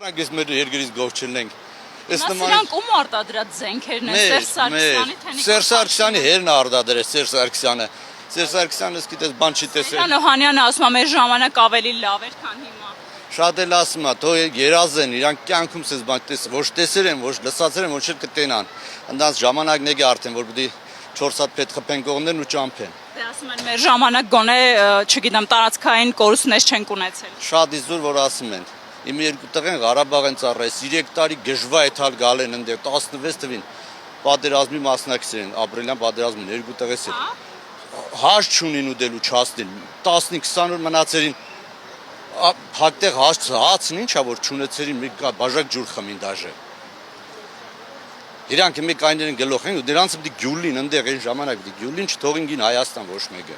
Ես մեր երկրից գողջել ենք։ Սրանք ում արտադրած զենքերն են, Սերժ Սարգսյանի, թե Նիկոլ Սերժ Սարգսյանի հերն արտադրեց Սերժ Սարգսյանը։ Սերժ Սարգսյանը սկիթես բան չի տեսել։ Սերժան Օհանյանը ասում է մեր ժամանակ ավելի լավ էր, քան հիմա։ Շատ էլ ասում է, թող երազեն, իրանք կյանքում ցես բան ոչ տեսել են, ոչ լսածել են, ոչ էլ կտենան։ Այնտեղ ժամանակն է արդեն, որ պիտի 4 հատ պետք խփեն կողմներն ու ճամփեն։ Դե ասում են մեր ժամանակ գոնե, չգիտեմ, տարածքային կորուստներ չենք ունեցել։ Շատ իզուր որ ասում են։ Իմ երկու տղեն Ղարաբաղ են ծառայել, 3 տարի գժվա էթալ գալ են այնտեղ 16 թվին պատերազմի մասնակցել են, ապրիլյան պատերազմին երկու տղես են։ Հաշ չունին ուտելու չասնին, 15-20 օր մնացերին հակտեղ հացն ինչա որ չունեցերին մի բաժակ ջուր խմին դաժե։ Իրանք մի կայներն գլոխ են ու դրանց պիտի գյուլին այնտեղ այն ժամանակ պիտի գյուլին չթողին գին Հայաստան ոչ մեկը։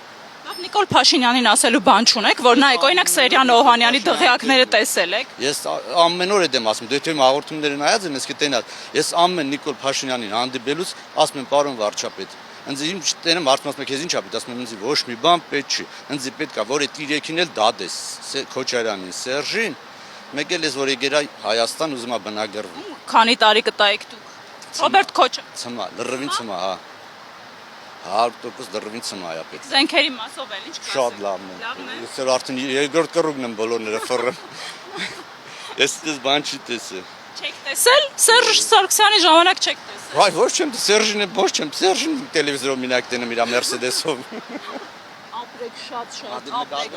Նիկոլ Փաշինյանին ասելու բան չունեք, որ նայեք, օրինակ Սերժան Օհանյանի դղյակները տեսել եք։ Ես ամեն օր եմ ասում, դե թե հաղորդումները նայած են, ես կտենալ։ Ես ամեն Նիկոլ Փաշինյանին հանդիպելուց ասում եմ պարոն վարչապետ, ինձ իմ չտենեմ արդեն ասում եմ քեզ ինչ ա պետք, ասում եմ ինձ ոչ մի բան պետք չի։ Ինձ պետք է որ այդ 3-ին էլ դադես Քոչարյանին, Սերժին, մեկ էլ ես որ եկերա Հայաստան ուզում ա բնագրվում։ Քանի տարի կտայիք դուք։ Ռոբերտ Քոչը։ Ցմա, լրիվ ցմա, հա։ 100% լրիվ ցմա է պետք։ Զենքերի մասով էլ ինչ կասեք։ Շատ լավն է։ Ես էլ արդեն երկրորդ կռուգն եմ բոլորները ֆռում։ Ես դες բան չի տեսել։ Չեք տեսել։ Սերժ Սարգսյանի ժամանակ չեք տեսել։ Այ ոչ չեմ Սերժին է ոչ չեմ Սերժին տելևիզորով մինակ տենեմ իր Մերսեդեսով։ Ապրեք շատ, ապրեք։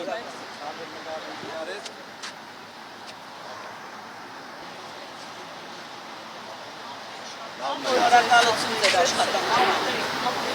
Շնորհակալություն ձեր աշխատանքին։